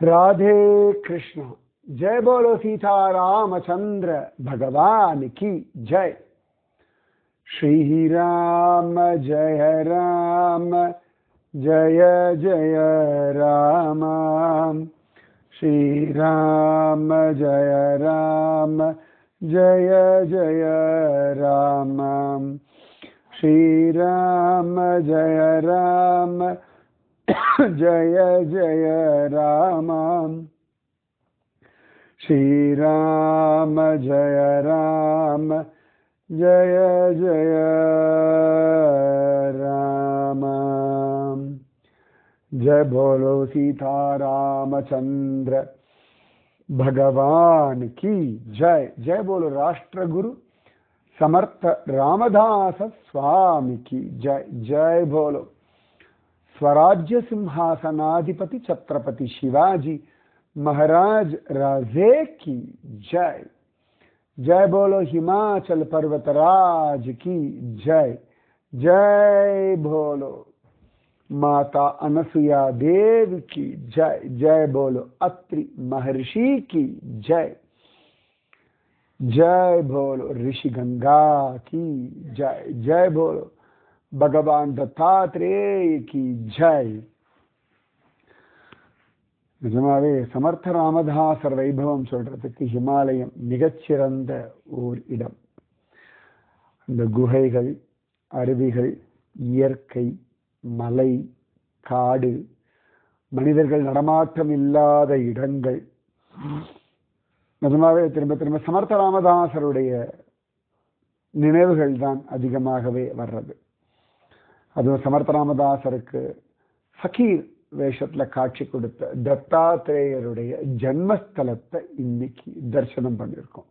राधे कृष्ण। जय बोलो सीता रामचंद्र भगवान की जय। श्री राम जय राम जय जय राम। श्री राम जय राम जय जय राम। श्री राम जय राम जय जय राम। श्री राम जय राम जय जय राम। जय बोलो सीता रामचंद्र भगवान की जय। जय बोलो राष्ट्र गुरु समर्थ रामदास स्वामी की जय। जय बोलो स्वराज्य सिंहासनाधिपति छत्रपति शिवाजी महाराज राजे की जय। जय बोलो हिमाचल पर्वतराज की जय। जय बोलो माता अनसुया देव की जय। जय बोलो अत्रि महर्षि की जय। जय बोलो ऋषि गंगा की जय। जय बोलो भगवान दत्तात्रेय की जय। நிஜமாவே சமர்த்த ராமதாசர் வைபவம் சொல்றதுக்கு ஹிமாலயம் மிகச்சிறந்த ஓர் இடம். இந்த குகைகள், அருவிகள், இயற்கை, மலை, காடு, மனிதர்கள் நடமாட்டம் இல்லாத இடங்கள், நிஜமாவே திரும்ப திரும்ப சமர்த்த ராமதாசருடைய நினைவுகள் தான் அதிகமாகவே வர்றது. அதுவும் சமர்த்த ராமதாசருக்கு ஃபகீர் வேஷத்துல காட்சி கொடுத்த தத்தாத்திரேயருடைய ஜன்மஸ்தலத்தை இன்னைக்கு தரிசனம் பண்ணியிருக்கோம்.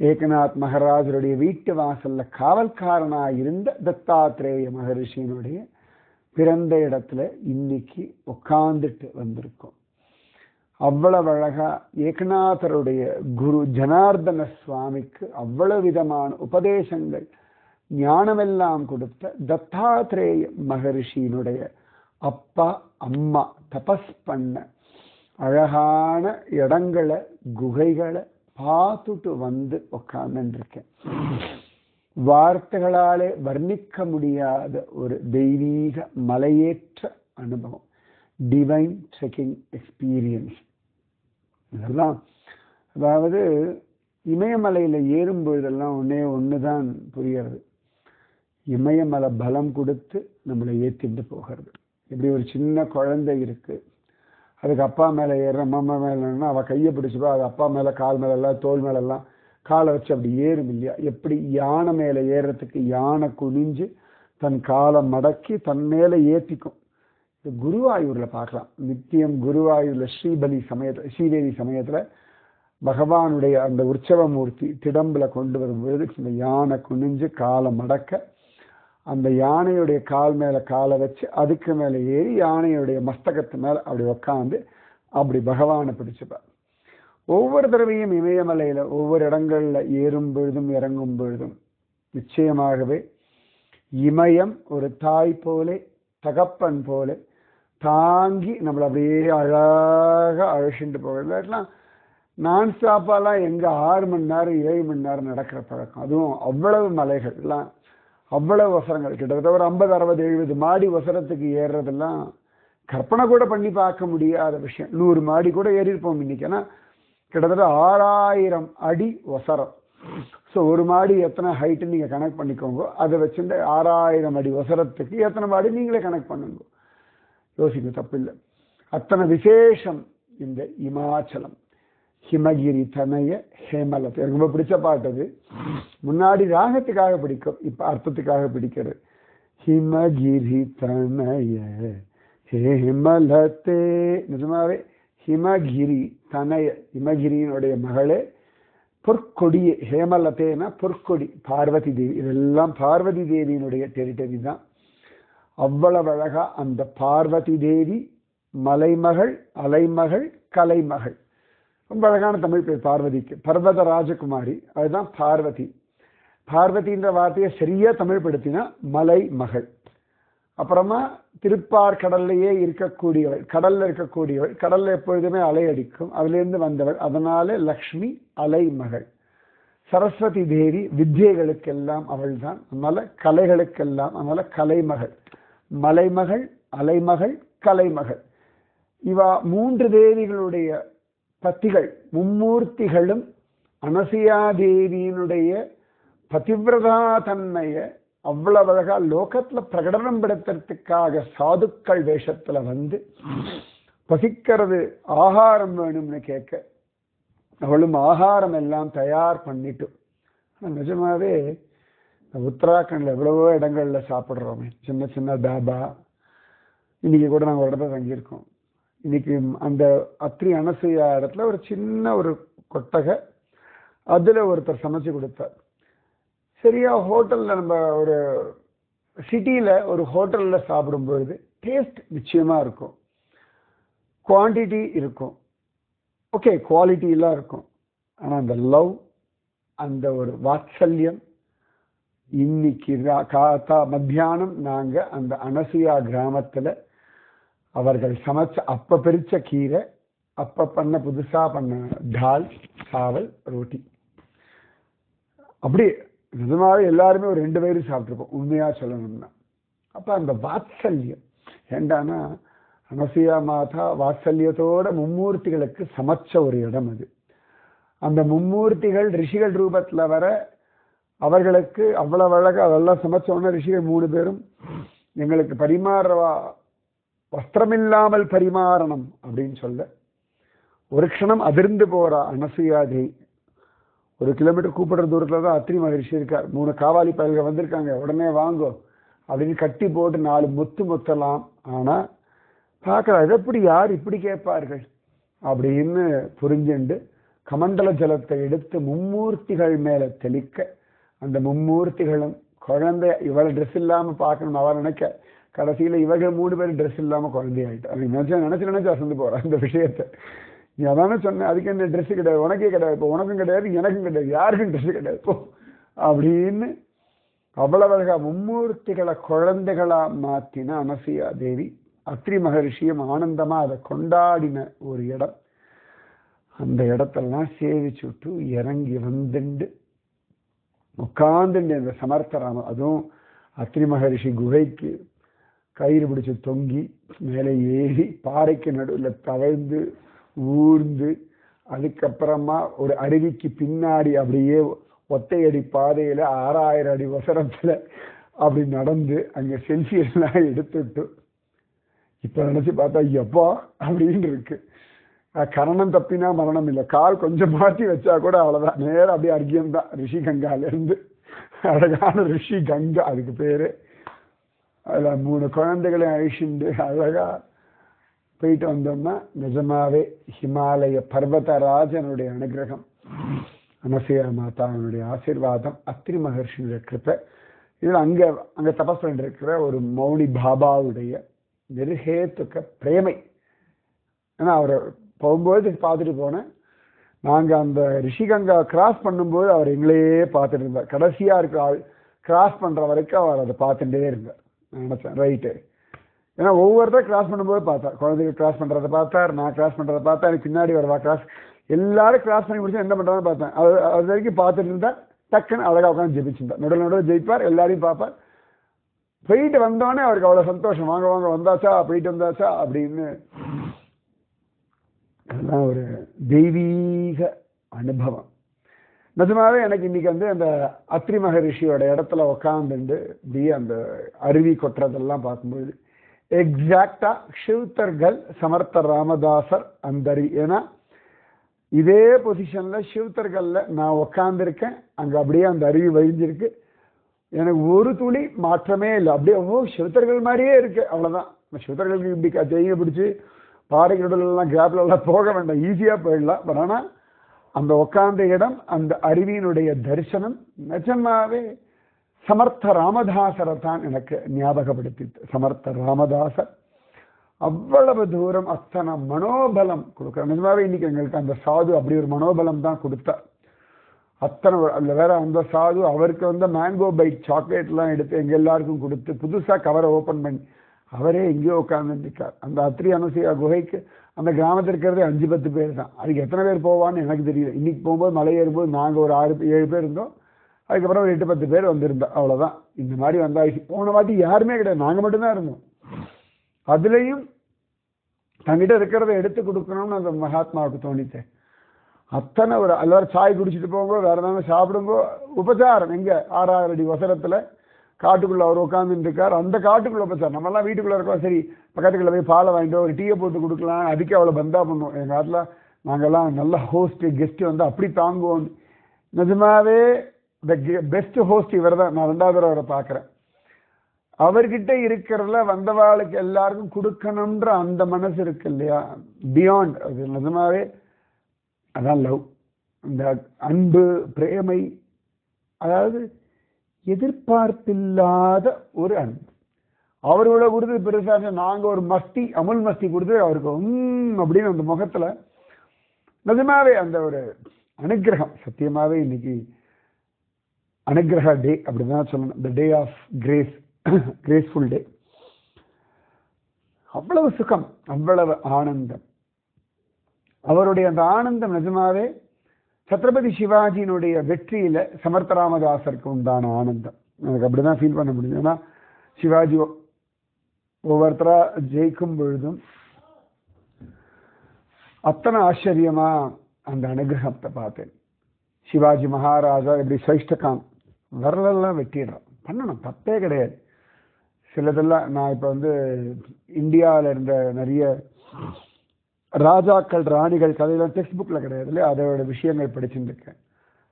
ஏகநாத் மகாராஜருடைய வீட்டு வாசல்ல காவல்காரனா இருந்த தத்தாத்திரேய மகரிஷியினுடைய பிறந்த இடத்துல இன்னைக்கு உட்கார்ந்துட்டு வந்திருக்கோம். அவ்வளவு அழகா ஏகநாதருடைய குரு ஜனார்தன சுவாமிக்கு அவ்வளவு விதமான உபதேசங்கள் ஞானமெல்லாம் கொடுத்த தத்தாத்திரேய மகரிஷியினுடைய அப்பா அம்மா தபஸ் பண்ண அழகான இடங்களை, குகைகளை பார்த்துட்டு வந்து உட்கார்ந்துருக்கேன். வார்த்தைகளாலே வர்ணிக்க முடியாத ஒரு தெய்வீக மலையேற்ற அனுபவம், டிவைன் ட்ரெக்கிங் எக்ஸ்பீரியன்ஸ். இதெல்லாம் அதாவது இமயமலையில் ஏறும்பொழுதெல்லாம் ஒண்ணுதான் புரியறது. இமயமலை பலம் கொடுத்து நம்மளை ஏற்றிட்டு போகிறது. இப்படி ஒரு சின்ன குழந்தை இருக்கு, அதுக்கு அப்பா மேலே ஏறுற அம்மா மேலேன்னா அவள் கையை பிடிச்சிப்பா, அது அப்பா மேலே கால் மேலெல்லாம் தோல் மேலெல்லாம் காலை வச்சு அப்படி ஏறும் இல்லையா? எப்படி யானை மேலே ஏறுறதுக்கு யானை குனிஞ்சு தன் காலை மடக்கி தன் மேலே ஏற்றிக்கும். இது குருவாயூரில் பார்க்கலாம். நித்தியம் குருவாயூரில் ஸ்ரீதேவி சமயத்தில் பகவானுடைய அந்த உற்சவமூர்த்தி திடம்புல கொண்டு வரும்பொழுது இந்த யானை குனிஞ்சு காலை மடக்க அந்த யானையுடைய கால் மேலே காலை வச்சு அதுக்கு மேலே ஏறி யானையுடைய மஸ்தகத்து மேலே அப்படி உக்காந்து அப்படி பகவானை பிடிச்சுப்பார். ஒவ்வொரு தடவையும் இமயமலையில் ஒவ்வொரு இடங்களில் ஏறும் பொழுதும் இறங்கும் பொழுதும் நிச்சயமாகவே இமயம் ஒரு தாய் போலே தகப்பன் போல தாங்கி நம்மளை அப்படியே அழகாக அழைச்சிட்டு போகிறதுலாம் நான் ஸ்டாப்பாலாம் எங்கே 6 மணி நேரம் 7 மணி நேரம் நடக்கிற பழக்கம். அதுவும் அவ்வளவு மலைகள் எல்லாம் அவ்வளவு வசரங்கள், கிட்டத்தட்ட ஒரு 50 60 70 மாடி வசரத்துக்கு ஏறுறதெல்லாம் கற்பனை கூட பண்ணி பார்க்க முடியாத விஷயம். 100 மாடி கூட ஏறியிருப்போம் இன்னைக்கு. ஏன்னா கிட்டத்தட்ட 6000 அடி வசரம். ஸோ ஒரு மாடி எத்தனை ஹைட்டுன்னு நீங்கள் கனெக்ட் பண்ணிக்கோங்க. அதை வச்சுட்டு 6000 அடி வசரத்துக்கு எத்தனை மாடி நீங்களே கனெக்ட் பண்ணுங்க, யோசிக்க தப்பில்லை. அத்தனை விசேஷம் இந்த இமாச்சலம். ஹிமகிரி தனய ஹேமலத் எனக்கு ரொம்ப பிடிச்ச பாட்டது. முன்னாடி ராகத்துக்காக பிடிக்கும், இப்ப அர்த்தத்துக்காக பிடிக்கிறது. ஹிமகிரி தனய ஹேமலத்தே. நிஜமாவே ஹிமகிரி தனய, ஹிமகிரியினுடைய மகளே பொற்கொடியே. ஹேமலத்தேனா பொற்கொடி, பார்வதி தேவி. இதெல்லாம் பார்வதி தேவியினுடைய டெரிட்டரி தான். அவ்வளவு அழகா அந்த பார்வதி தேவி மலைமகள், அலைமகள், கலைமகள். ரொம்ப அழகான தமிழ் பேர் பார்வதிக்கு. பர்வத ராஜகுமாரி, அதுதான் பார்வதி. பார்வதின்ற வார்த்தையை சரியா தமிழ் படுத்தினா மலை மகள். அப்புறமா திருப்பார் கடல்லையே இருக்கக்கூடியவள், கடல்ல இருக்கக்கூடியவள், கடல்ல எப்பொழுதுமே அலை அடிக்கும், அதிலிருந்து வந்தவள், அதனால லக்ஷ்மி அலைமகள். சரஸ்வதி தேவி வித்யைகளுக்கெல்லாம் அவள் தான், அதனால கலைகளுக்கெல்லாம், அதனால கலைமகள். மலைமகள், அலைமகள், கலைமகள். இவா மூன்று தேவிகளுடைய பத்திகள், மும்மூர்த்திகளும் அனசூயா தேவியினுடைய பதிவிரதா தன்மைய அவ்வளவு அழகா லோகத்துல பிரகடனம் படுத்துறதுக்காக சாதுக்கள் வேஷத்துல வந்து பசிக்கிறது, ஆகாரம் வேணும்னு கேட்க அவளும் ஆகாரம் எல்லாம் தயார் பண்ணிட்டு. நிஜமாவே உத்தராகண்ட்ல எவ்வளவோ இடங்கள்ல சாப்பிட்றோமே, சின்ன சின்ன டாபா. இன்னைக்கு கூட நாங்கள் ஒரு இடத்துல தங்கியிருக்கோம். இன்னைக்கு அந்த அத்ரி அனசூயா இடத்துல ஒரு சின்ன ஒரு கொட்டகை, அதுல ஒருத்தர் சமைச்சு கொடுத்தார். சரியா ஹோட்டல்ல நம்ம ஒரு சிட்டியில ஒரு ஹோட்டல்ல சாப்பிடும் பொழுது டேஸ்ட் நிச்சயமா இருக்கும், குவான்டிட்டி இருக்கும், ஓகே குவாலிட்டி எல்லாம் இருக்கும். ஆனா அந்த லவ், அந்த ஒரு வாத்சல்யம், இன்னைக்கு மத்தியானம் நாங்க அந்த அனசூயா கிராமத்துல அவர்கள் சமைச்ச அப்ப பிரிச்ச கீரை, அப்ப பண்ண புதுசா பண்ண டால், சாவல், ரோட்டி, அப்படி நிஜமாவே எல்லாருமே ஒரு 2 பேரும் சாப்பிட்டுருப்போம் உண்மையா சொல்லணும்னா. அப்ப அந்த வாத்சல்யம் ஏண்டானா, அனசூயா மாதா வாத்சல்யத்தோட மும்மூர்த்திகளுக்கு சமைச்ச ஒரு இடம் அது. அந்த மும்மூர்த்திகள் ரிஷிகள் ரூபத்துல வர அவர்களுக்கு அவ்வளவு அழகா அதெல்லாம் சமைச்ச உடனே ரிஷிகள் 3 பேரும் எங்களுக்கு பரிமாறவா, வஸ்திரமில்லாமல் பரிமாறணும் அப்படின்னு சொல்ல ஒரு க்ஷணம் அதிர்ந்து போறா அனசூயா தேவி. 1 கிலோமீட்டர் கூப்பிடுற தூரத்துல தான் அத்ரி மகரிஷி இருக்கார். 3 காவாலி பயல்கள் வந்திருக்காங்க, உடனே வாங்கோ அப்படின்னு கட்டி போட்டு 4 முத்து முத்தலாம். ஆனா பார்க்கல, அது எப்படி யார் இப்படி கேட்பார்கள் அப்படின்னு புரிஞ்சுண்டு கமண்டல ஜலத்தை எடுத்து மும்மூர்த்திகள் மேல தெளிக்க, அந்த மும்மூர்த்திகளும் குழந்தை இவளை ட்ரெஸ் இல்லாம பார்க்கணும் அவ நினைக்க, கடைசியில இவர்கள் 3 பேரும் ட்ரெஸ் இல்லாம குழந்தையாயிட்டு. அது நினைச்சு அசந்து போறான் இந்த விஷயத்த. நீ அதானே சொன்ன, அதுக்கு என்ன ட்ரெஸ் கிடையாது, உனக்கே கிடையாது, இப்போ உனக்கும் கிடையாது, எனக்கும் கிடையாது, யாருக்கும் ட்ரெஸ் கிடையாது இப்போ அப்படின்னு அவ்வளவழகா மும்மூர்த்திகளை குழந்தைகளா மாத்தின அனசூயா தேவி. அத்ரி மகரிஷியும் ஆனந்தமா அதை கொண்டாடின ஒரு இடம். அந்த இடத்தெல்லாம் சேவிச்சுட்டு இறங்கி வந்துண்டு உட்கார்ந்துண்டு இந்த சமர்த்தராம, அதுவும் அத்ரி மகரிஷி குகைக்கு கயிறு பிடிச்சு தொங்கி மேலே ஏறி பாறைக்கு நடுவில் தவழ்ந்து ஊர்ந்து, அதுக்கப்புறமா ஒரு அருவிக்கு பின்னாடி அப்படியே ஒத்தையடி பாதையில 6000 அடி உசரத்துல அப்படி நடந்து அங்க செல்ஃபி எல்லாம் எடுத்துட்டு இப்ப நினைச்சு பார்த்தா எப்பா அப்படின்னு இருக்கு. கரணம் தப்பினா மரணம் இல்லை, கால் கொஞ்சம் மாற்றி வச்சா கூட அவ்வளவுதான், நேரம் அப்படியே அர்க்கியம் தான். ரிஷி கங்கால இருந்து அழகான ரிஷி கங்கா அதுக்கு பேரு. அதுல 3 குழந்தைகளையும் அழிச்சுண்டு அழகா போயிட்டு வந்தோம்னா நிஜமாவே ஹிமாலய பர்வதராஜனுடைய அனுகிரகம், அனசூயா மாதாவினுடைய ஆசீர்வாதம், அத்ரி மகர்ஷியுடைய கிருப்பை. இதில் அங்க அங்க தபஸ் பண்ணிட்டு இருக்கிற ஒரு மௌனி பாபாவுடைய நிர்ஹேத்துக்க பிரேமை. ஏன்னா அவரை போகும்போது பார்த்துட்டு போனேன். நாங்க அந்த ரிஷிகங்கா கிராஸ் பண்ணும்போது அவர் எங்களையே பார்த்துட்டு இருந்தார். கடைசியா இருக்கிற ஆள் கிராஸ் பண்ற வரைக்கும் அவர் அதை பார்த்துட்டே இருந்தார். நான் நினைச்சேன் ரைட்டு, ஏன்னா ஒவ்வொருத்தரும் கிராஸ் பண்ணும்போது பார்த்தார். குழந்தைகள் கிராஸ் பண்றதை பார்த்தார், நான் கிராஸ் பண்றதை பார்த்தா, எனக்கு பின்னாடி வரவா கிராஸ், எல்லாரும் கிராஸ் பண்ணி முடிச்சு என்ன பண்றான்னு பார்த்தேன். அது வரைக்கும் பார்த்துட்டு இருந்தா டக்குன்னு அழகா உட்காந்து ஜெபிச்சிருந்தார். நடுவில் ஜெயிப்பார், எல்லாரையும் பார்ப்பார். போயிட்டு வந்தோடனே அவருக்கு அவ்வளவு சந்தோஷம், வாங்க வாங்க வந்தாச்சா, போயிட்டு வந்தாச்சா அப்படின்னு. அதெல்லாம் ஒரு தெய்வீக அனுபவம். நிஜமாவே எனக்கு இன்னைக்கு வந்து அந்த அத்ரி மகரிஷியோட இடத்துல உட்காந்துண்டு இப்படியே அந்த அருவி கொட்டுறதெல்லாம் பார்க்கும்போது எக்ஸாக்டா சிவ்தர்கள் சமர்த்த ராமதாசர் அந்த அருவி. ஏன்னா இதே பொசிஷன்ல சிவ்தர்கள்ல நான் உட்காந்துருக்கேன், அங்க அப்படியே அந்த அருவி வழிஞ்சிருக்கு. எனக்கு ஒரு துளி மாற்றமே இல்லை, அப்படியே சிவத்தர்கள் மாதிரியே இருக்கு, அவ்வளவுதான். சிவத்தர்களுக்கு இப்படி செய்ய பிடிச்சி பாறைகளுடலாம் கேப்ல எல்லாம் போக வேண்டாம், ஈஸியா போயிடலாம். பட் ஆனா அந்த உட்கார்ந்த இடம், அந்த அருவியினுடைய தரிசனம் நிஜமாவே சமர்த்த ராமதாசரை தான் எனக்கு ஞாபகப்படுத்தி. சமர்த்த ராமதாசர் அவ்வளவு தூரம் அத்தனை மனோபலம் கொடுக்குற. நிஜமாவே இன்னைக்கு எங்களுக்கு அந்த சாது அப்படி ஒரு மனோபலம் தான் கொடுத்தார். அத்தனை அதில் வேற அந்த சாது அவருக்கு வந்து மேங்கோ பைட் சாக்லேட்லாம் எடுத்து எங்க எல்லாருக்கும் கொடுத்து புதுசா கவரை ஓப்பன் பண்ணி அவரே எங்கேயோ உட்கார்ந்துருக்கார். அந்த அத்திரி அனுசூயா குகைக்கு அந்த கிராமத்தில் இருக்கிறதே 5-10 பேர் தான். அதுக்கு எத்தனை பேர் போவான்னு எனக்கு தெரியல. இன்னைக்கு போகும்போது மலை ஏறும்போது நாங்கள் ஒரு 6-7 பேர் இருந்தோம். அதுக்கப்புறம் ஒரு 8-10 பேர் வந்திருந்தோம். அவ்வளோதான். இந்த மாதிரி வந்தாச்சு. போன வாட்டி யாருமே கிடையாது, நாங்கள் மட்டும்தான் இருந்தோம். அதுலேயும் தங்கிட்ட இருக்கிறத எடுத்து கொடுக்கணும்னு அந்த மகாத்மாவுக்கு தோணித்தேன். அத்தனை ஒரு எல்லாரும் சாய் குடிச்சிட்டு போகும்போது வேற ஏதாவது சாப்பிடும்போது உபச்சாரம் எங்க 6 அடி வசரத்துல காட்டுக்குள்ள அவர் உட்காந்துட்டு இருக்கார். அந்த காட்டுக்குள்ள உபச்சாரம். நம்ம எல்லாம் வீட்டுக்குள்ள இருக்கோம், சரி பக்கத்துக்குள்ள போய் பாலை வாங்கிட்டு ஒரு டீயை போட்டு கொடுக்கலாம், அதுக்கே அவ்வளோ பந்தா பண்ணுவோம். எங்கள் காட்டில் நாங்கெல்லாம் நல்ல ஹோஸ்ட் கெஸ்ட் வந்து அப்படி தாங்குவோம். நிஜமாவே பெஸ்ட் ஹோஸ்ட் இவர் தான். நான் 2வது அவரை பார்க்குறேன். அவர்கிட்ட இருக்கிறதுல வந்தவாளுக்கு எல்லாருக்கும் கொடுக்கணுன்ற அந்த மனசு இருக்கு இல்லையா, பியாண்ட் அது நிஜமாவே அதான் லவ். இந்த அன்பு பிரேமை, அதாவது எதிர்பார்ப்பில்லாத ஒரு அன்பு. அவரோட கொடுத்து பெருசாக நாங்க ஒரு மஸ்தி அமுல் மஸ்தி கொடுத்து அவருக்கு அப்படின்னு அந்த முகத்துல நிஜமாவே அந்த ஒரு அனுகிரகம். சத்தியமாவே இன்னைக்கு அனுகிரக டே அப்படிதான் சொல்லணும். த டே ஆஃப் கிரேஸ், கிரேஸ்ஃபுல் டே. அவ்வளவு சுகம், அவ்வளவு ஆனந்தம். அவருடைய அந்த ஆனந்தம் நிஜமாவே சத்ரபதி சிவாஜியினுடைய வெற்றியில சமர்த்த ராமதாசருக்கு உண்டான ஆனந்தம். எனக்கு அப்படிதான் ஃபீல் பண்ண முடியும். ஏன்னா சிவாஜி ஒவ்வொருத்தரா ஜெயிக்கும் பொழுதும் அத்தனை ஆச்சரியமா அந்த அனுகிரகத்தை பார்த்தேன். சிவாஜி மகாராஜா எப்படி சைஷ்டகான் வரலெல்லாம் வெட்டிடுறான், பண்ணணும், தப்பே கிடையாது. சிலதெல்லாம் நான் இப்போ வந்து இந்தியாவில் இருந்த நிறைய ராஜாக்கள் ராணிகள் கதையெல்லாம் டெக்ஸ்ட் புக்கில் கிடையாது இல்லையா, அதோட விஷயங்கள் படிச்சுட்டு இருக்கேன்.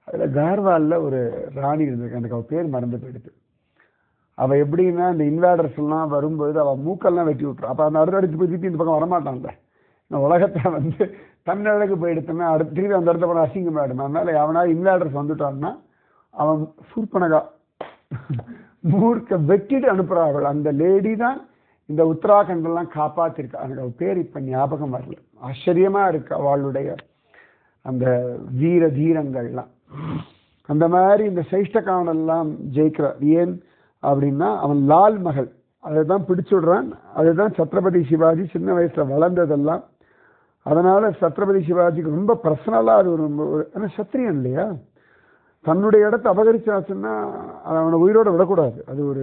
அதில் கார்வாலில் ஒரு ராணி இருந்திருக்கேன், எனக்கு அவள் பேர் மறந்து போயிடுது. அவள் எப்படின்னா இந்த இன்வேடர்ஸ் எல்லாம் வரும்போது அவள் மூக்கெல்லாம் வெட்டி விட்டுரும். அப்போ அந்த அடுத்து போய் திருப்பி இந்த பக்கம் வரமாட்டான்ல. நான் உலகத்தில் வந்து தன்னழகு போயிடுத்துன்னா அடுத்து திருப்பி அந்த இடத்த போன அசிங்கமாயிடும். அதனால அவனால் இன்வேடர்ஸ் வந்துட்டான்னா அவன் சூர்பனகா மூர்க்க வெட்டிட்டு அனுப்புகிறார்கள். அந்த லேடி தான் இந்த உத்தராகண்டெல்லாம் காப்பாத்திருக்கா. எனக்கு அவள் பேர் இப்போ ஞாபகம் வரல. ஆச்சரியமா இருக்கு அவளுடைய அந்த வீர தீரங்கள்லாம். அந்த மாதிரி இந்த சைஷ்டகாவனெல்லாம் ஜெயிக்கிறார். ஏன் அப்படின்னா அவன் லால் மகள் அதை பிடிச்சுடுறான். அதுதான் சத்ரபதி சிவாஜி சின்ன வயசுல வளர்ந்ததெல்லாம். அதனால சத்ரபதி சிவாஜிக்கு ரொம்ப பர்சனலா அது ஒரு சத்திரியன் இல்லையா, தன்னுடைய இடத்தை அபகரிச்சாச்சுன்னா அவனை உயிரோட விடக்கூடாது. அது ஒரு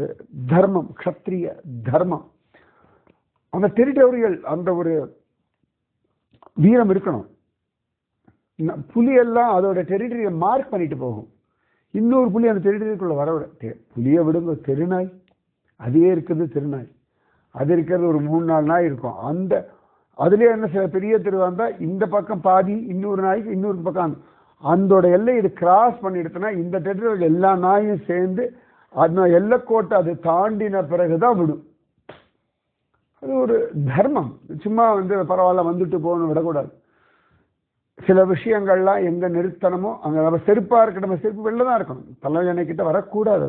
தர்மம், க்ஷத்ரிய தர்மம். அந்த டெரிட்டோரியல் அந்த ஒரு வீரம் இருக்கணும். புலியெல்லாம் அதோட டெரிட்டரியை மார்க் பண்ணிட்டு போகும். இன்னொரு புலி அந்த டெரிட்டரிக்குள்ள வர விட, புலியை விடுங்க, தெருநாய் அதுவே இருக்குது, தெருநாய் அது இருக்கிறது ஒரு 3-4 நாய் இருக்கும். அந்த அதுலேயே என்ன சில பெரிய தெருவாக இருந்தால் இந்த பக்கம் பாதி, இன்னொரு நாய்க்கு இன்னொரு பக்கம் அதோட எல்லை இது கிராஸ் பண்ணிடுச்சுன்னா இந்த டெரிட்டரியில் எல்லா நாயும் சேர்ந்து அந்த எல்லைக்கோட்டை அது தாண்டின பிறகுதான் விடும். அது ஒரு தர்மம். சும்மா வந்து பரவாயில்ல வந்துட்டு போகணும் விடக்கூடாது. சில விஷயங்கள்லாம் எங்க நிறுத்தணுமோ அங்க நம்ம செருப்பா இருக்கணும், நம்ம செருப்பு வெளில தான் இருக்கணும், தலைவனை கிட்ட வரக்கூடாது.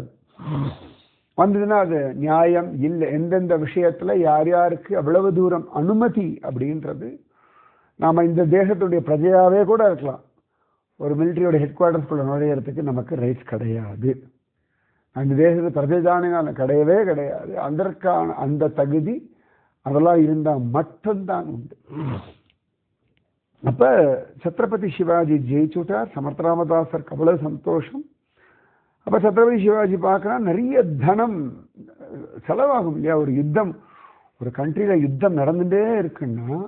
வந்ததுன்னா அது நியாயம் இல்லை. எந்தெந்த விஷயத்துல யார் யாருக்கு அவ்வளவு தூரம் அனுமதி அப்படின்றது, நாம இந்த தேசத்துடைய பிரஜையாவே கூட இருக்கலாம், ஒரு மிலிட்டரியோட ஹெட் குவார்டர்ஸ்குள்ள நுழையிறதுக்கு நமக்கு ரைட்ஸ் கிடையாது. அந்த தேசத்து பிரஜைதான கிடையவே கிடையாது. அதற்கான அந்த தகுதி அதெல்லாம் இருந்தால் மட்டும்தான் உண்டு. அப்ப சத்ரபதி சிவாஜி ஜெயிச்சுட்டார். சமர்த்த ராமதாசருக்கு அவ்வளவு சந்தோஷம். அப்ப சத்ரபதி சிவாஜி பார்க்கறா நிறைய தனம் செலவாகும் இல்லையா. ஒரு யுத்தம், ஒரு கண்ட்ரியில யுத்தம் நடந்துட்டே இருக்குன்னா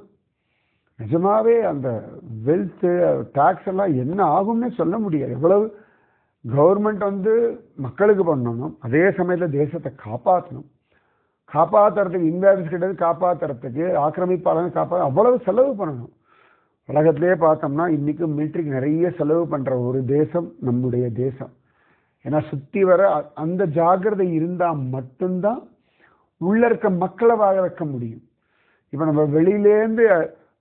நிஜமாவே அந்த வெல்த் டாக்ஸ் எல்லாம் என்ன ஆகும்னே சொல்ல முடியாது. எவ்வளவு கவர்மெண்ட் வந்து மக்களுக்கு பண்ணணும், அதே சமயத்தில் தேசத்தை காப்பாற்றணும். காப்பாற்றுறதுக்கு இன்வேஸ்ட் கிடையாது, காப்பாற்றுறதுக்கு ஆக்கிரமிப்பாளர்கள் காப்பாற்ற அவ்வளவு செலவு பண்ணணும். உலகத்திலே பார்த்தோம்னா இன்னைக்கு மிலிட்ரிக்கு நிறைய செலவு பண்ற ஒரு தேசம் நம்முடைய தேசம். ஏன்னா சுத்தி வர அந்த ஜாக்கிரதை இருந்தா மட்டும்தான் உள்ள இருக்க மக்களை வாழ வைக்க முடியும். இப்ப நம்ம வெளியிலேருந்து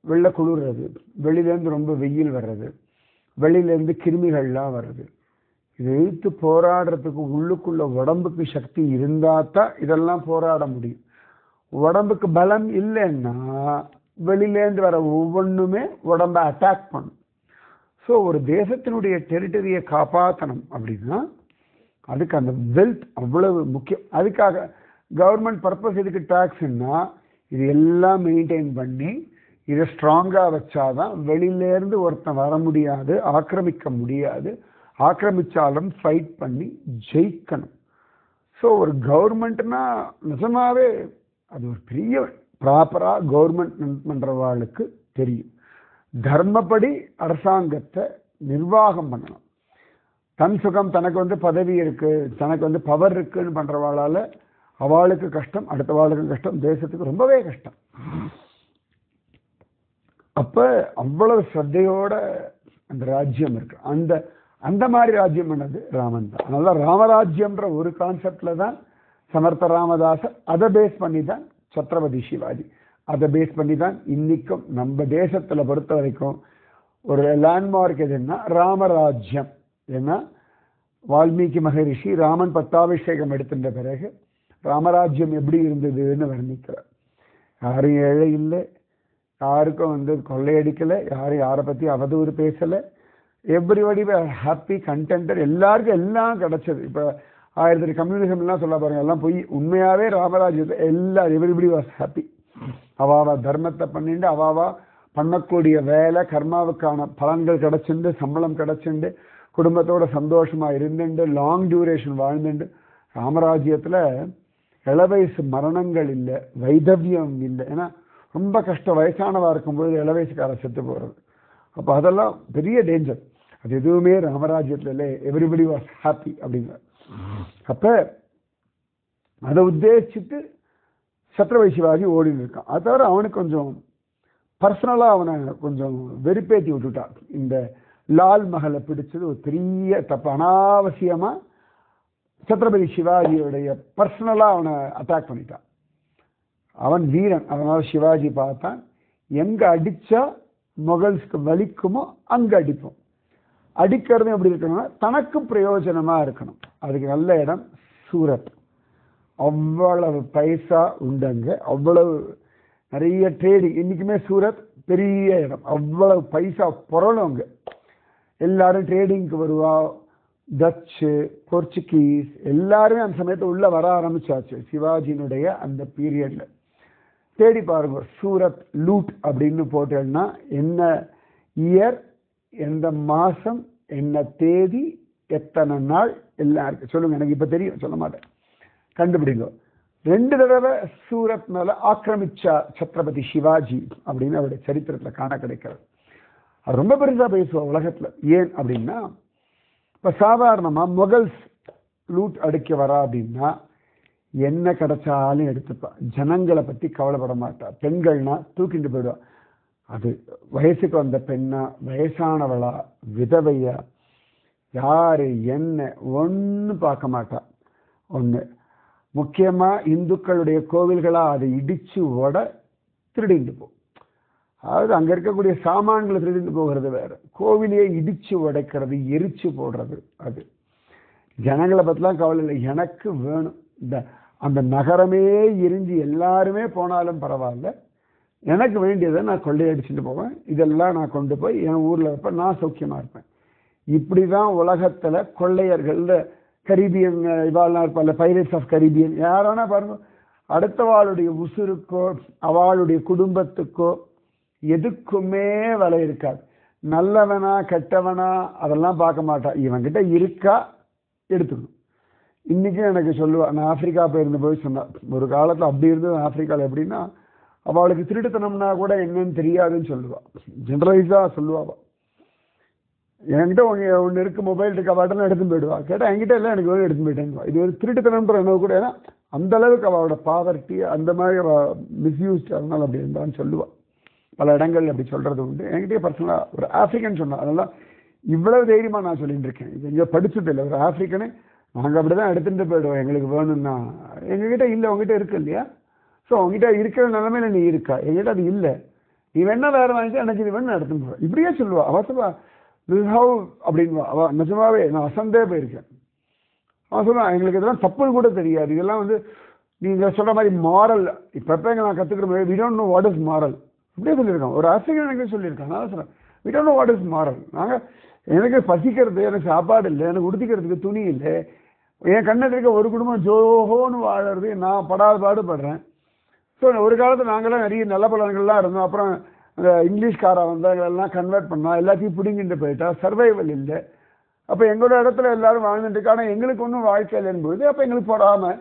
வெள்ள குளிர்றது, வெளியிலேருந்து ரொம்ப வெயில் வர்றது, வெளியிலேருந்து கிருமிகள்லாம் வர்றது, இதை எதிர்த்து போராடுறதுக்கு உள்ளுக்குள்ள உடம்புக்கு சக்தி இருந்தா தான் இதெல்லாம் போராட முடியும். உடம்புக்கு பலம் இல்லைன்னா வெளியிலேருந்து வர ஒவ்வொன்றுமே உடம்ப அட்டாக் பண்ணும். ஸோ ஒரு தேசத்தினுடைய டெரிட்டரியை காப்பாற்றணும் அப்படின்னா அதுக்கு அந்த வெல்த் அவ்வளவு முக்கியம். அதுக்காக கவர்மெண்ட் பர்பஸ் எதுக்கு டாக்ஸ்ன்னா இது எல்லாம் மெயின்டைன் பண்ணி இதை ஸ்ட்ராங்காக வச்சாதான் வெளியிலேருந்து ஒருத்தன் வர முடியாது, ஆக்கிரமிக்க முடியாது, ஆக்கிரமிச்சாலும் ஃபைட் பண்ணி ஜெயிக்கணும். ஸோ ஒரு கவர்மெண்ட்னா நிஜமாவே அது ஒரு பெரிய ப்ராப்பராக கவர்மெண்ட் பண்ணுறவாளுக்கு தெரியும். தர்மப்படி அரசாங்கத்தை நிர்வாகம் பண்ணணும். தன் சுகம் தனக்கு வந்து பதவி இருக்கு, தனக்கு வந்து பவர் இருக்குன்னு பண்றவாளால அவளுக்கு கஷ்டம், அடுத்த வாழ்க்கும் கஷ்டம், தேசத்துக்கு ரொம்பவே கஷ்டம். அப்ப அவ்வளவு ஸ்ரத்தையோட அந்த ராஜ்யம் இருக்கு. அந்த அந்த மாதிரி ராஜ்யம் பண்ணது ராமன் தான். அதனால ராமராஜ்யம்ன்ற ஒரு கான்செப்ட்ல தான் சமர்த்த ராமதாசர் அதை பேஸ் பண்ணி தான் சத்ரபதி சிவாஜி அதை பேஸ் பண்ணி தான் இன்னைக்கும் நம்ம தேசத்துல பொறுத்த வரைக்கும் ஒரு லேண்ட்மார்க் எதுன்னா ராமராஜ்யம். ஏன்னா வால்மீகி மகரிஷி ராமன் பட்டாபிஷேகம் எடுத்துட்ட பிறகு ராமராஜ்யம் எப்படி இருந்ததுன்னு வர்ணிக்கிறார். யாரும் ஏழை இல்லை, யாருக்கும் வந்து கொள்ளையடிக்கலை, யாரும் யாரை பற்றி அவதூறு பேசலை, எவ்ரிபடி ஹாப்பி கண்டென்டட், எல்லாருக்கும் எல்லாம் கிடைச்சது. இப்போ 1000 கம்யூனிசம் எல்லாம் சொல்ல பாருங்க, எல்லாம் போய் உண்மையாகவே ராமராஜ்யத்தை எல்லாரும் எவ்ரிபடி வாஸ் ஹாப்பி. அவாவா தர்மத்தை பண்ணிட்டு அவாவா பண்ணக்கூடிய வேலை கர்மாவுக்கான பலன்கள் கிடைச்சுண்டு, சம்பளம் கிடைச்சுண்டு, குடும்பத்தோட சந்தோஷமா இருந்துட்டு, லாங் டியூரேஷன் வாழ்ந்துட்டு. ராமராஜ்யத்தில் இளவயசு மரணங்கள் இல்லை, வைதவியம் இல்லை. ஏன்னா ரொம்ப கஷ்டம், வயசானவா இருக்கும்போது இளவயசுக்கார செத்து போகிறது. அப்போ அதெல்லாம் பெரிய டேஞ்சர். அது எதுவுமே ராமராஜ்யத்தில் இல்லை, எவ்ரிபடி வாஸ் ஹாப்பி அப்படிங்கிற. அப்போ அதை உத்தேசிச்சுட்டு சத்ரபதி சிவாஜி ஓடின்னு இருக்கான். அது தவிர அவனுக்கு கொஞ்சம் பர்சனலாக அவனை கொஞ்சம் வெறுப்பேற்றி விட்டுட்டான். இந்த லால் மகளை பிடிச்சது ஒரு பெரிய தப்பு. அனாவசியமாக சத்ரபதி சிவாஜியுடைய பர்சனலாக அவனை அட்டாக் பண்ணிட்டான். அவன் வீரன், அதனால் சிவாஜி பார்த்தான் எங்கே அடித்தா முகல்ஸ்க்கு வலிக்குமோ அங்கே அடிப்போம். அடிக்கிறதும் எப்படி இருக்கணும்னா தனக்கும் பிரயோஜனமாக இருக்கணும். அதுக்கு நல்ல இடம் சூரத். அவ்வளவு பைசா உண்டங்க, அவ்வளவு நிறைய ட்ரேடிங். இன்றைக்குமே சூரத் பெரிய இடம், அவ்வளவு பைசா புரளும் அங்கே. எல்லாரும் ட்ரேடிங்க்கு வருவா. டச்சு, போர்ச்சுகீஸ் எல்லாருமே அந்த சமயத்தை உள்ளே வர ஆரம்பிச்சாச்சு சிவாஜியினுடைய அந்த பீரியட்ல. தேடி பாருங்க, சூரத் லூட் அப்படின்னு போட்டேன்னா என்ன இயர், எந்த மாதம், என்ன தேதி, எத்தனை நாள் எல்லாம் இருக்கு. சொல்லுங்க, எனக்கு இப்போ தெரியும், சொல்ல மாட்டேன், கண்டுபிடிங்க. 2 தடவை சூரத் மேல ஆக்கிரமிச்சா சத்ரபதி சிவாஜி அப்படின்னு அவருடைய சரித்திரத்தில் காண கிடைக்கிறது. அது ரொம்ப பெருசாக பேசுவோம் உலகத்தில். ஏன் அப்படின்னா இப்போ சாதாரணமாக முகல்ஸ் லூட் அடிக்க வரா அப்படின்னா என்ன கிடைச்சாலும் எடுத்துப்பா, ஜனங்களை பற்றி கவலைப்பட மாட்டா. பெண்கள்னா தூக்கிட்டு போயிடுவா. அது வயசுக்கு வந்த பெண்ணா, வயசானவளா, விதவையா, யாரு என்ன ஒன்று பார்க்க மாட்டா. ஒன்று முக்கியமாக இந்துக்களுடைய கோவில்களாக அதை இடித்து ஓட திருடிட்டு போ. அதாவது அங்கே இருக்கக்கூடிய சாமான்களை திருடிட்டு போகிறது வேற, கோவிலையே இடித்து உடைக்கிறது, எரிச்சு போடுறது. அது ஜனங்களை பற்றிலாம் கவலை இல்லை, எனக்கு வேணும். அந்த நகரமே எரிஞ்சு எல்லாருமே போனாலும் பரவாயில்ல, எனக்கு வேண்டியதை நான் கொள்ளையடிச்சுட்டு போவேன், இதெல்லாம் நான் கொண்டு போய் என் ஊரில் வைப்பேன், நான் சௌக்கியமாக இருப்பேன். இப்படி தான் உலகத்தில் கொள்ளையர்கள், கரீபியன் இவாள்லாம் இருப்பாள், பைரேட்ஸ் ஆஃப் கரீபியன், யாரானா பாருங்க, அடுத்தவாளுடைய உசுருக்கோ அவளுடைய குடும்பத்துக்கோ எதுக்குமே விலை இருக்காது. நல்லவனா கெட்டவனா அதெல்லாம் பார்க்க மாட்டான், இவன்கிட்ட இருக்கா எடுத்துக்கணும். இன்றைக்கும் எனக்கு சொல்லுவாள், நான் ஆப்பிரிக்கா போயிருந்து போய் சொன்னான், ஒரு காலத்தில் அப்படி இருந்தது ஆப்பிரிக்காவில். எப்படின்னா அவளுக்கு திருட்டுத்தனம்னா கூட என்னன்னு தெரியாதுன்னு சொல்லுவாள், ஜென்ரலைஸாக சொல்லுவாள். என்கிட்ட ஒன்று இருக்கு, மொபைல் இருக்கு, அவட்டெல்லாம் எடுத்துன்னு போயிடுவா. கேட்டால் என்கிட்ட இல்லை, எனக்கு வேணும் எடுத்துன்னு போயிட்டேன். இது ஒரு திருட்டுத்தனம்ன்ற என்ன கூட, ஏன்னா அந்த அளவுக்கு அவளோட பாவர்ட்டி அந்த மாதிரி மிஸ்யூஸ், அதனால அப்படி இருந்தான்னு சொல்லுவாள். பல இடங்கள் அப்படி சொல்கிறது உண்டு. என்கிட்டயே பர்சனலாக ஒரு ஆஃப்ரிக்கன் சொன்னான். அதெல்லாம் இவ்வளவு தைரியமாக நான் சொல்லிட்டு இருக்கேன், இது எங்கே படிச்சுட்டு இல்லை. ஒரு ஆஃப்ரிக்கனே நாங்கள் அப்படி தான் எடுத்துகிட்டு போயிடுவோம், எங்களுக்கு வேணும்னா. எங்ககிட்ட இல்லை, உங்ககிட்ட இருக்கு இல்லையா? ஸோ உங்ககிட்ட இருக்கிற நிலைமையில நீ இருக்கா, எங்கிட்ட அது இல்லை, நீ வேணா வேறு வாங்கிட்டு எனக்கு இது வேணும் எடுத்துன்னு போவேன், இப்படியே சொல்லுவா. அவள் சொல்லுவா ஹவு அப்படின்வா. அவள் நிஜமாவே நான் அசந்தே போயிருக்கேன். அவன் சொல்லுவான், எங்களுக்கு இதெல்லாம் தப்புன்னு கூட தெரியாது, இதெல்லாம் வந்து நீங்கள் சொல்கிற மாதிரி மாரல் இப்போ நான் கற்றுக்கிற மாதிரி we don't know what is moral, இப்படியே சொல்லியிருக்கான். ஒரு ஆசிரியர் எனக்கு சொல்லியிருக்கான். நான் சொல்கிறேன், we don't know what is moral. நாங்கள் எனக்கு பசிக்கிறது, எனக்கு சாப்பாடு இல்லை, எனக்கு உடுத்திக்கிறதுக்கு துணி இல்லை, என் கண்ணெதிர்க்க ஒரு குடும்பம் ஜோஹோன்னு வாழறது, நான் படாத பாடுபடுறேன். ஸோ ஒரு காலத்தில் நாங்களாம் நிறைய நல்ல பலன்கள்லாம் இருந்தோம். அப்புறம் அந்த இங்கிலீஷ்காரா வந்தாங்களெல்லாம் கன்வெர்ட் பண்ணோம், எல்லாத்தையும் பிடிங்கிட்டு போயிட்டா, சர்வைவல் இல்லை. அப்போ எங்களோட இடத்துல எல்லாரும் வாழ்ந்துட்டு இருக்கா, ஆனால் எங்களுக்கு ஒன்றும் வாழ்க்கை இல்லைன்போது அப்போ எங்களுக்கு போடாமல்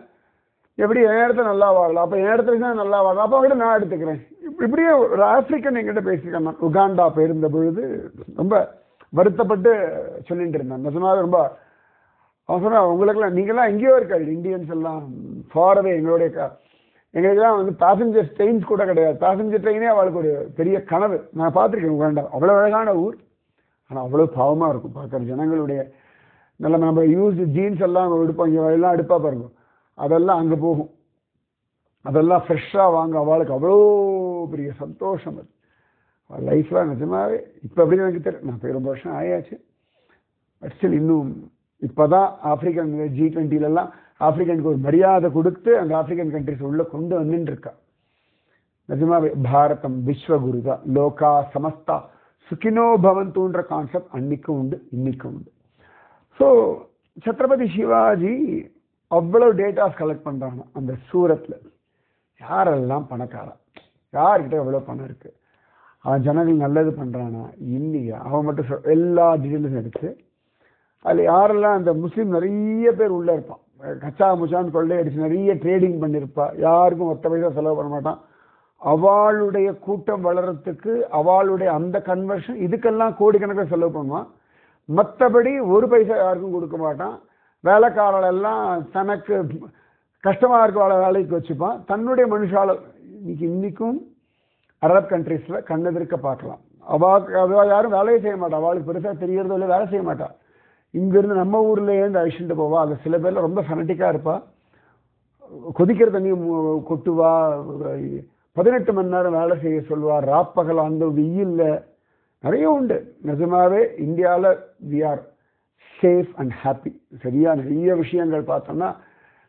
எப்படி என் இடத்துல நல்லா வாழலாம், அப்போ என் இடத்துல தான் நல்லா வாழலாம், அப்போ அவங்ககிட்ட நான் எடுத்துக்கிறேன். இப்படியே ஒரு ஆப்பிரிக்கன் எங்கிட்ட பேசியிருக்கேன். நான் உகாண்டா போயிருந்த பொழுது ரொம்ப வருத்தப்பட்டு சொல்லிட்டு இருந்தேன். நிஜமாக ரொம்ப அவன் சொன்னா, உங்களுக்கெல்லாம் நீங்கள்லாம் எங்கேயோ இருக்காது, இந்தியன்ஸ் எல்லாம் ஃபாரவே எங்களுக்கெல்லாம் வந்து பேசஞ்சர் ட்ரெயின்ஸ் கூட கிடையாது. பேசஞ்சர் ட்ரெயினே அவளுக்கு ஒரு பெரிய கனவு. நான் பார்த்துருக்கேன் உகாண்டா, அவ்வளோ அழகான ஊர், ஆனால் அவ்வளோ பாவமாக இருக்கும் பார்க்குற ஜனங்களுடைய நல்ல. நம்ம யூஸ் ஜீன்ஸ் எல்லாம் எடுப்போம், இங்கே எல்லாம் எடுப்பா பாருங்க, அதெல்லாம் அங்கே போகும், அதெல்லாம் ஃப்ரெஷ்ஷாக வாங்க. அவளுக்கு அவ்வளோ பெரிய சந்தோஷம் அது லைஃப்பில். நிஜமாவே இப்போ அப்படின்னு எனக்கு தெரியும், நான் ரொம்ப வருஷம் ஆயாச்சு. பட் ஸ்டில் இன்னும் இப்போ தான் ஆப்பிரிக்கன் G20 ஆப்பிரிக்கனுக்கு ஒரு மரியாதை கொடுத்து அந்த ஆப்பிரிக்கன் கண்ட்ரிஸ் உள்ளே கொண்டு வந்துட்டு இருக்கா. நிஜமாவே பாரதம் விஸ்வகுரு தான், லோகா சமஸ்தா சுகினோ பவந்துன்ற கான்செப்ட் அன்னைக்கும் உண்டு, இன்னைக்கும் உண்டு. ஸோ சத்ரபதி சிவாஜி அவ்வளோ டேட்டாஸ் கலெக்ட் பண்ணுறாங்க அந்த சூரத்தில். யாரெல்லாம் பணக்காரா, யார்கிட்ட எவ்வளோ பணம் இருக்குது, அவன் ஜனங்கள் நல்லது பண்ணுறானா இல்லையா, அவன் மட்டும் எல்லா டீட்டெயில்ஸும் எடுத்து அதில் யாரெல்லாம் அந்த முஸ்லீம் நிறைய பேர் உள்ளே இருப்பான், கச்சா முச்சான்னு கொள்ளை அடிச்சு நிறைய ட்ரேடிங் பண்ணியிருப்பா, யாருக்கும் ஒத்த பைசா செலவு பண்ண மாட்டான். அவளுடைய கூட்டம் வளர்கிறதுக்கு அவளுடைய அந்த கன்வர்ஷன் இதுக்கெல்லாம் கோடிக்கணக்கில் செலவு பண்ணுவான். மற்றபடி ஒரு பைசா யாருக்கும் கொடுக்க மாட்டான். வேலைக்காரர்களெல்லாம் தனக்கு கஷ்டமாக இருக்க வேலைக்கு வச்சுப்பான். தன்னுடைய மனுஷால இன்னைக்கும் அரப் கண்ட்ரீஸில் கண்ணெதிர்க்க பார்க்கலாம். அவள் யாரும் வேலையை செய்ய மாட்டாள், அவளுக்கு பெருசாக தெரியறதோ இல்லை, வேலை செய்ய மாட்டாள். இங்கேருந்து நம்ம ஊர்லேருந்து அழிச்சுட்டு போவா. அது சில பேரில் ரொம்ப ஃபனட்டிக்காக இருப்பாள், கொதிக்கிற தண்ணி கொட்டுவா, 18 மணி நேரம் வேலை செய்ய சொல்லுவாள், ராப்பகல் அந்த வெயில்ல நிறைய உண்டு. நிஜமாவே இந்தியாவில் we are safe and happy. சரியா நிறைய விஷயங்கள் பார்த்தோம்னா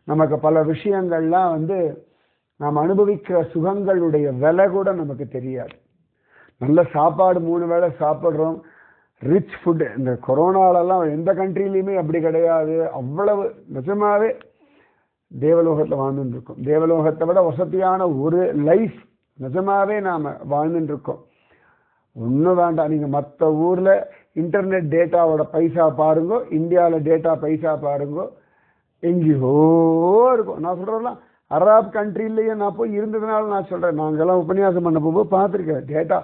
நமக்கு பல விஷயங்கள்லாம் வந்து நாம் அனுபவிக்கிற சுகங்களுடைய விலை கூட நமக்கு தெரியாது. நல்ல சாப்பாடு 3 வேளை சாப்பிட்றோம், ரிச் ஃபுட்டு. இந்த கொரோனாலெல்லாம் எந்த கண்ட்ரிலையுமே அப்படி கிடையாது. அவ்வளவு நிஜமாவே தேவலோகத்தில் வாழ்ந்துருக்கோம். தேவலோகத்தை விட வசதியான ஒரு லைஃப் நிஜமாவே நாம் வாழ்ந்துருக்கோம். ஒன்றும் வேண்டாம், நீங்கள் மற்ற ஊரில் இன்டர்நெட் டேட்டாவோட பைசா பாருங்கோ, இந்தியாவில் டேட்டா பைசா பாருங்கோ, எங்கேயோ இருக்கும். நான் சொல்கிறதெல்லாம் அரப் கண்ட்ரிலேயே நான் போய் இருந்ததுனால நான் சொல்கிறேன். நாங்கள்லாம் உபன்யாசம் பண்ண போகும்போது பார்த்துருக்கேன், டேட்டா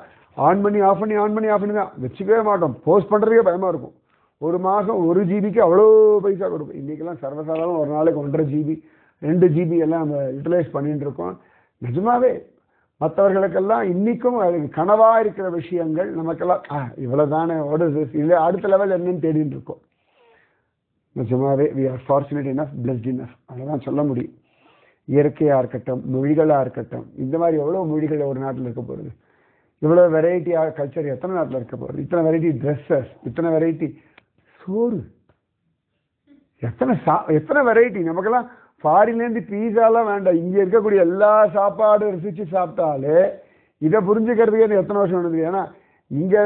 ஆன் பண்ணி ஆஃப் பண்ணி ஆன் பண்ணி ஆஃப் பண்ணி தான் வச்சுக்கவே மாட்டோம். போஸ்ட் பண்ணுறதுக்கே பயமாக இருக்கும். ஒரு மாதம் 1 ஜிபிக்கு அவ்வளோ பைசா கொடுக்கும். இன்றைக்கெல்லாம் சர்வசாதாரணம் ஒரு நாளைக்கு 1.5 ஜிபி 2 ஜிபி எல்லாம் நம்ம யூட்டிலைஸ் பண்ணிட்டு இருக்கோம். நிஜமாவே மற்றவர்களுக்கெல்லாம் இன்றைக்கும் அதுக்கு கனவாக இருக்கிற விஷயங்கள் நமக்கெல்லாம் இவ்வளோ தானே இல்லை, அடுத்த லெவல் என்னன்னு தேடிட்டு இருக்கோம். நிஜமாவே we are fortunate enough, blessed enough, அதெல்லாம் சொல்ல முடியும். இயற்கையாக இருக்கட்டும், மொழிகளாக இருக்கட்டும், இந்த மாதிரி எவ்வளோ மொழிகள் ஒரு நாட்டில் இருக்க போகிறது, இவ்வளோ வெரைட்டியாக கல்ச்சர் எத்தனை நாட்டில் இருக்க போகிறது, இத்தனை வெரைட்டி ட்ரெஸ்ஸஸ், இத்தனை வெரைட்டி சோறு, எத்தனை வெரைட்டி. நமக்கெல்லாம் ஃபாரின்லேருந்து பீஸாலாம் வேண்டாம், இங்கே இருக்கக்கூடிய எல்லா சாப்பாடும் ருசிச்சு சாப்பிட்டாலே இதை புரிஞ்சுக்கிறதுக்கு எத்தனை வருஷம் வேணுது. ஏன்னா இங்கே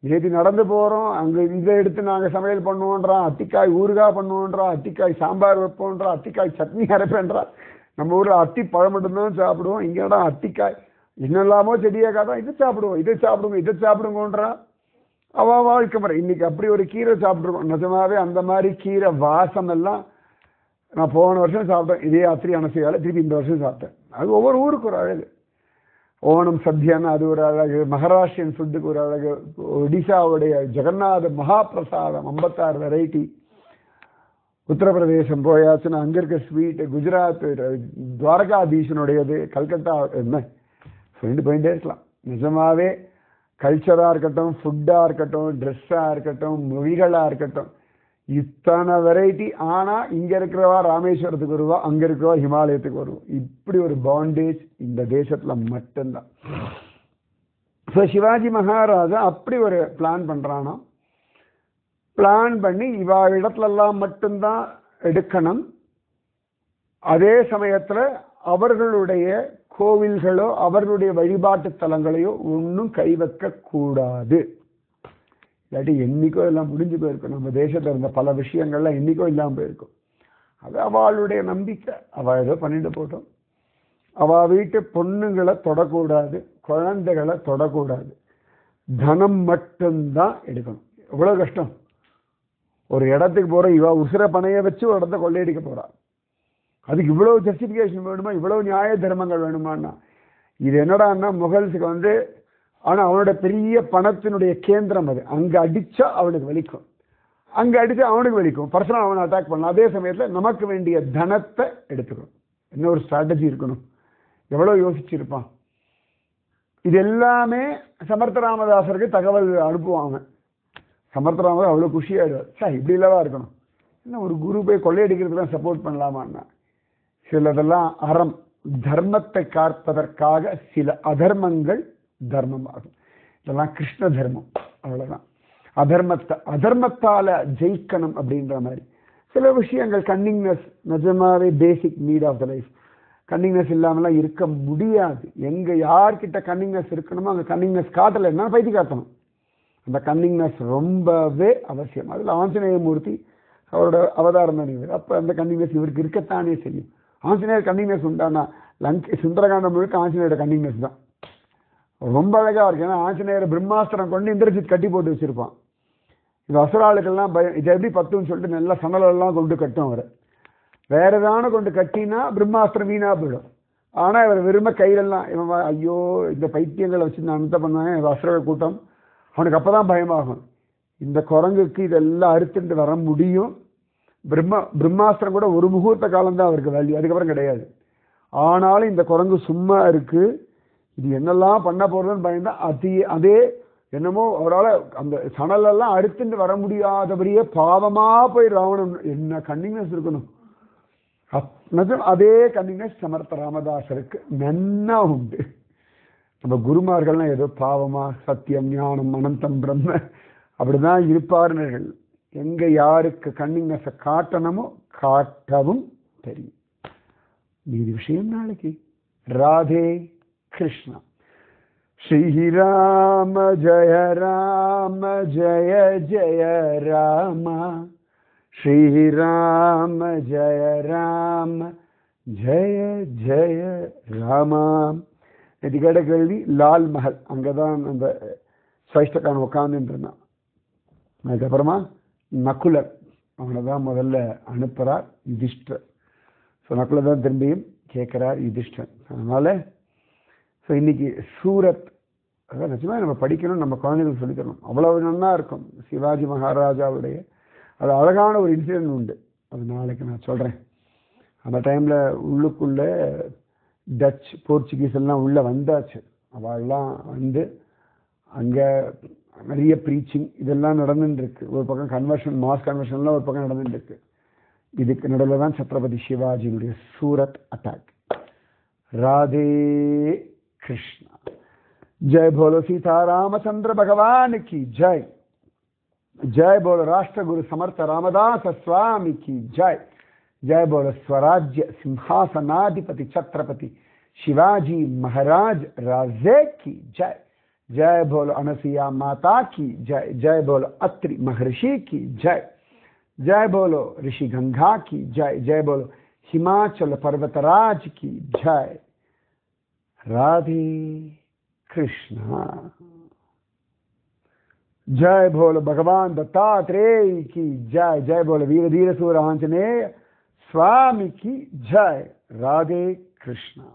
நேற்று நடந்து போகிறோம், அங்கே இதை எடுத்து நாங்கள் சமையல் பண்ணுவோன்றோம், அத்திக்காய் ஊறுகாய் பண்ணுவோன்றோம், அத்திக்காய் சாம்பார் வைப்போன்றோம், அத்திக்காய் சட்னி அரைப்பேன்றோம். நம்ம ஊரில் அத்தி பழம் மட்டும்தான் சாப்பிடுவோம், இங்கேடா அத்திக்காய் இன்னெல்லாமோ செடியாக காட்டும், இதை சாப்பிடுவோம், இதை சாப்பிடுங்க, இதை சாப்பிடுங்கன்றா. அவள் வாழ்க்கை முறை. இன்னைக்கு அப்படி ஒரு கீரை சாப்பிட்ருக்கோம். நிஜமாவே அந்த மாதிரி கீரை வாசம் எல்லாம் நான் போன வருஷம் சாப்பிட்டேன். இதே ஆத்திரி அனசையால் திருப்பி இந்த வருஷம் சாப்பிட்டேன். அது ஒவ்வொரு ஊருக்கு ஒரு அழகு. ஓணம் சத்யான்னு அது ஒரு அழகு, மகாராஷ்டிரியன் ஃபுட்டுக்கு ஒரு அழகு, ஒடிசாவுடைய ஜெகநாத மகாபிரசாதம் 56 வெரைட்டி, உத்தரப்பிரதேசம் போயாச்சுன்னா அங்கே இருக்க ஸ்வீட்டு, குஜராத் துவாரகாதீஷனுடையது, கல்கத்தா, என்ன சொல்லிட்டு போயிட்டே இருக்கலாம். நிஜமாவே கல்ச்சராக இருக்கட்டும், ஃபுட்டாக இருக்கட்டும், ட்ரெஸ்ஸாக இருக்கட்டும், மொழிகளாக இருக்கட்டும், இத்தனை வெரைட்டி. ஆனால் இங்கே இருக்கிறவா ராமேஸ்வரத்துக்கு வருவா, அங்கே இருக்கிறவா ஹிமாலயத்துக்கு வருவோம். இப்படி ஒரு பாண்டேஜ் இந்த தேசத்தில் மட்டும்தான். ஸோ சிவாஜி மகாராஜா அப்படி ஒரு பிளான் பண்ணுறானா. பிளான் பண்ணி இவா இடத்துலலாம் மட்டும்தான் எடுக்கணும். அதே சமயத்தில் அவர்களுடைய கோவில்களோ அவர்களுடைய வழிபாட்டு தலங்களையோ ஒன்றும் கை வைக்க கூடாது. இல்லாட்டி என்னைக்கோ எல்லாம் முடிஞ்சு போயிருக்கும். நம்ம தேசத்தில் இருந்த பல விஷயங்கள்லாம் என்னைக்கோ இல்லாமல் போயிருக்கும். அது அவளுடைய நம்பிக்கை. அவள் ஏதோ பண்ணிட்டு போட்டோம். அவள் வீட்டு பொண்ணுங்களை தொடக்கூடாது, குழந்தைகளை தொடக்கூடாது, தனம் மட்டும்தான் எடுக்கணும். எவ்வளோ கஷ்டம். ஒரு இடத்துக்கு போகிற இவ உசுர பணையை வச்சு ஒரு இடத்த கொள்ளையடிக்க போகிறா. அதுக்கு இவ்வளோ ஜஸ்டிஃபிகேஷன் வேணுமா, இவ்வளோ நியாய தர்மங்கள் வேணுமான்னா இது என்னடான்னா முகல்ஸுக்கு ஆனால் அவனோட பெரிய பணத்தினுடைய கேந்திரம் அது. அங்கே அடித்தா அவனுக்கு வலிக்கும், அங்கே அடித்தா அவனுக்கு வலிக்கும், பர்சனல் அவனை அட்டாக் பண்ணலாம். அதே சமயத்தில் நமக்கு வேண்டிய தனத்தை எடுத்துக்கணும். என்ன ஒரு ஸ்ட்ராட்டஜி இருக்கணும், எவ்வளோ யோசிச்சிருப்பான். இது எல்லாமே சமர்த்த ராமதாசருக்கு தகவல் அனுப்புவாங்க. சமர்த்த ராமதாஸ் அவ்வளோ குஷியாயிடுவார். சார் இப்படி இல்லவா இருக்கணும், என்ன ஒரு குரு போய் கொள்ளையடிக்கிறதுலாம் சப்போர்ட் பண்ணலாமான்னா சிலதெல்லாம் அறம் தர்மத்தை காப்பதற்காக சில அதர்மங்கள் தர்மமாகும். இதெல்லாம் கிருஷ்ண தர்மம். அவ்வளோதான். அதர்மத்தால ஜெயிக்கணும் அப்படின்ற மாதிரி சில விஷயங்கள். கன்னிங்னஸ் நிஜமாவே basic need of the life. Cunningness இல்லாமலாம் இருக்க முடியாது. எங்கே யார்கிட்ட கன்னிங்னஸ் இருக்கணுமோ அங்கே கன்னிங்னஸ் காட்டலைன்னா பைத்தி காட்டணும். அந்த கன்னிங்னஸ் ரொம்பவே அவசியம். அதில் ஆஞ்சநேயமூர்த்தி அவரோட அவதாரம் தான் இவர். அப்போ அந்த கன்னிங்னஸ் இவருக்கு இருக்கத்தானே செய்யும். ஆஞ்சநேயர் கன்னிங்னஸ் உண்டானா சுந்தரகாண்டம் முழுக்க ஆஞ்சநேயரோட கன்னிங்னஸ் தான். ரொம்ப அழகாக இருக்கு. ஏன்னா ஆஞ்சநேயர் பிரம்மாஸ்திரம் கொண்டு இந்திரஜித் கட்டி போட்டு வச்சிருப்பான். இந்த அசுராளுக்கெல்லாம் பயம். இதை எப்படி பத்துன்னு சொல்லிட்டு நல்லா சணலெல்லாம் கொண்டு கட்டும். அவரை வேற ஏதான கொண்டு கட்டினா பிரம்மாஸ்திரம் வீணா போயிடும். ஆனால் இவர் விரும்ப கையிலெல்லாம் இவன் ஐயோ இந்த பைத்தியங்களை வச்சு நான் அனுத்த பண்ணுவேன் அசுர கூட்டம். அவனுக்கு அப்போ தான் பயமாகும். இந்த குரங்குக்கு இதெல்லாம் அறுத்துட்டு வர முடியும். பிரம்மாஸ்திரம் கூட ஒரு முகூர்த்த காலம்தான் அவருக்கு வேல்யூ, அதுக்கப்புறம் கிடையாது. ஆனாலும் இந்த குரங்கு சும்மா இருக்கு, இது என்னெல்லாம் பண்ண போறதுன்னு பயந்தா அதே என்னமோ அவரால் அந்த சணலெல்லாம் அறுத்துட்டு வர முடியாதபடியே பாவமா போய் ராவணன். என்ன கன்னிங்னஸ் இருக்கணும். அதே கன்னிங்னஸ் சமர்த்த ராமதாசருக்கு நன்னா உண்டு. நம்ம குருமார்கள்லாம் ஏதோ பாவமா சத்தியம் ஞானம் அனந்தம் பிரம்ம அப்படிதான் இருப்பார்கள். எங்க யாருக்கு கன்னிங்னஸை காட்டணுமோ காட்டவும் தெரியும். மீதி விஷயம் நாளைக்கு. ராதே கிருஷ்ணா. ஸ்ரீராம ஜய ராம ஜய ஜய ராம. ஸ்ரீராம ஜய ராம ஜய ஜய ராமா. இது கேட்ட கேள்வி லால் மஹல். அங்கதான் அந்த சைஷ்டக்கான உட்காந்துட்டு இருந்தான். அதுக்கப்புறமா நகுலர் அவனை தான் முதல்ல அனுப்புகிறார் யுதிஷ்டர். ஸோ நகுலர் தான் திரும்பியும் கேட்குறார் யுதிஷ்டர். அதனால ஸோ இன்னைக்கு சூரத் அதான் நிச்சயமாக நம்ம படிக்கணும், நம்ம குழந்தைகளுக்கு சொல்லித்தரணும். அவ்வளவு நல்லா இருக்கும். சிவாஜி மகாராஜாவுடைய அது அழகான ஒரு இன்சிடென்ட் உண்டு. அது நாளைக்கு நான் சொல்கிறேன். அந்த டைமில் உள்ளுக்குள்ளே டச் போர்ச்சுகீஸ் எல்லாம் உள்ளே வந்தாச்சு. அவெல்லாம் வந்து அங்கே நிறைய ப்ரீச்சிங் இதெல்லாம் நடந்துட்டுருக்கு. ஒரு பக்கம் கன்வர்ஷன் மாஸ் கன்வர்ஷன்லாம் ஒரு பக்கம் நடந்துட்டுருக்கு. இதுக்கு நடுவில் தான் சத்ரபதி சிவாஜியினுடைய சூரத் அட்டாக். ராதே கிருஷ்ணா. जय बोलो सीतारामचंद्र भगवान की जय. जय बोलो राष्ट्रगुरु समर्थ रामदास स्वामी की जय. जय बोलो स्वराज्य सिंहासनाधिपति छत्रपति शिवाजी महाराज राजे की जय. जय बोलो अनसुईया माता की जय. जय बोलो अत्रि महर्षि की जय. जय बोलो ऋषि गंगा की जय. जय बोलो हिमाचल पर्वतराज की जय. राधे कृष्णा. जय बोलो भगवान दत्तात्रेय की जय. जय बोलो वीर धीर सूर आंजनेय स्वामी की जय. राधे कृष्णा.